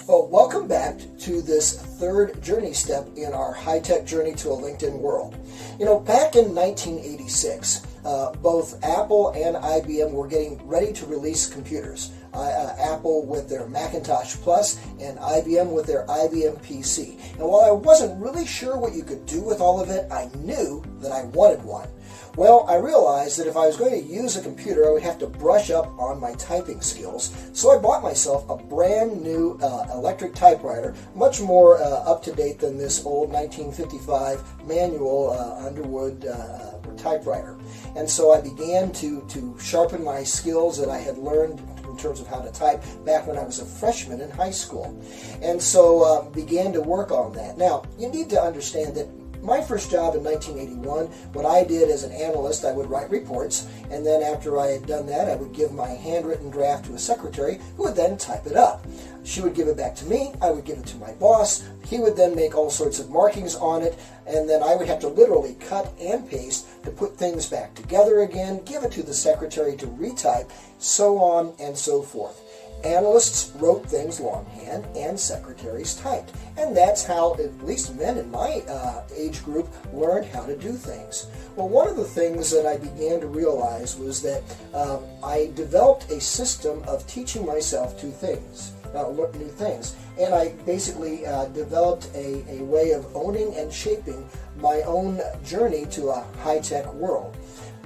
Well, welcome back to this third journey step in our high-tech journey to a LinkedIn world. You know, back in 1986, both Apple and IBM were getting ready to release computers. Apple with their Macintosh Plus and IBM with their IBM PC. And while I wasn't really sure what you could do with all of it, I knew that I wanted one. Well, I realized that if I was going to use a computer, I would have to brush up on my typing skills. So I bought myself a brand new electric typewriter, much more up-to-date than this old 1955 manual Underwood typewriter. And so I began to sharpen my skills that I had learned in terms of how to type back when I was a freshman in high school. And so began to work on that. Now, you need to understand that my first job in 1981, what I did as an analyst, I would write reports, and then after I had done that, I would give my handwritten draft to a secretary who would then type it up. She would give it back to me, I would give it to my boss, he would then make all sorts of markings on it, and then I would have to literally cut and paste to put things back together again, give it to the secretary to retype, so on and so forth. Analysts wrote things longhand and secretaries typed. And that's how at least men in my age group learned how to do things. Well, one of the things that I began to realize was that I developed a system of teaching myself new things. And I basically developed a way of owning and shaping my own journey to a high-tech world.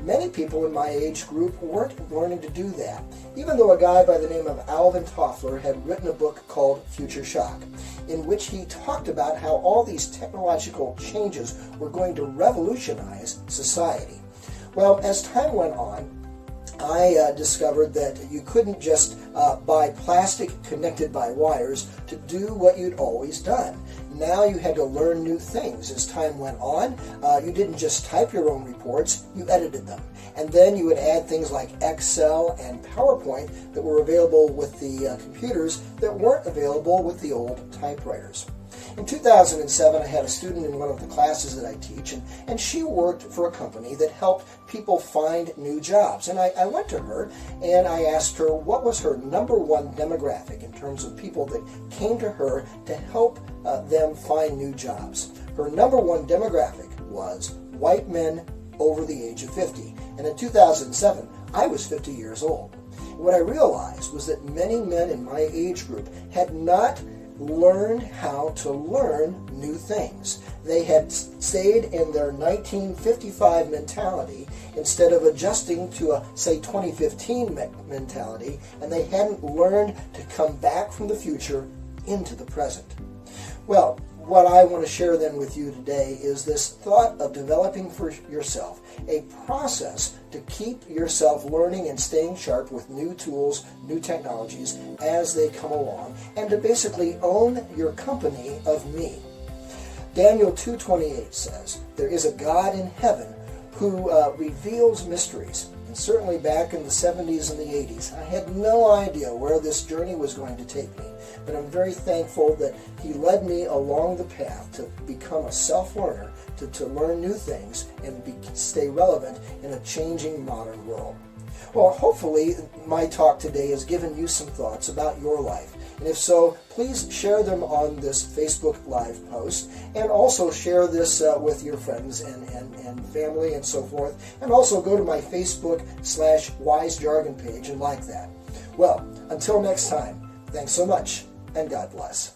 Many people in my age group weren't learning to do that, even though a guy by the name of Alvin Toffler had written a book called Future Shock, in which he talked about how all these technological changes were going to revolutionize society. Well, as time went on, I discovered that you couldn't just buy plastic connected by wires to do what you'd always done. Now you had to learn new things. As time went on, you didn't just type your own reports, you edited them. And then you would add things like Excel and PowerPoint that were available with the computers that weren't available with the old typewriters. In 2007, I had a student in one of the classes that I teach, and she worked for a company that helped people find new jobs. And I went to her and I asked her what was her number one demographic in terms of people that came to her to help them find new jobs. Her number one demographic was white men over the age of 50. And in 2007, I was 50 years old. And what I realized was that many men in my age group had not learned how to learn new things. They had stayed in their 1955 mentality instead of adjusting to a, say, 2015 mentality, and they hadn't learned to come back from the future into the present. Well, what I want to share then with you today is this thought of developing for yourself a process to keep yourself learning and staying sharp with new tools, new technologies as they come along, and to basically own your company of me. Daniel 2:28 says, "There is a God in heaven who reveals mysteries." And certainly back in the 70s and the 80s, I had no idea where this journey was going to take me. But I'm very thankful that he led me along the path to become a self-learner, to learn new things and stay relevant in a changing modern world. Well, hopefully my talk today has given you some thoughts about your life. And if so, please share them on this Facebook Live post, and also share this with your friends and family and so forth. And also go to my Facebook/Wise Jargon page and like that. Well, until next time, thanks so much, and God bless.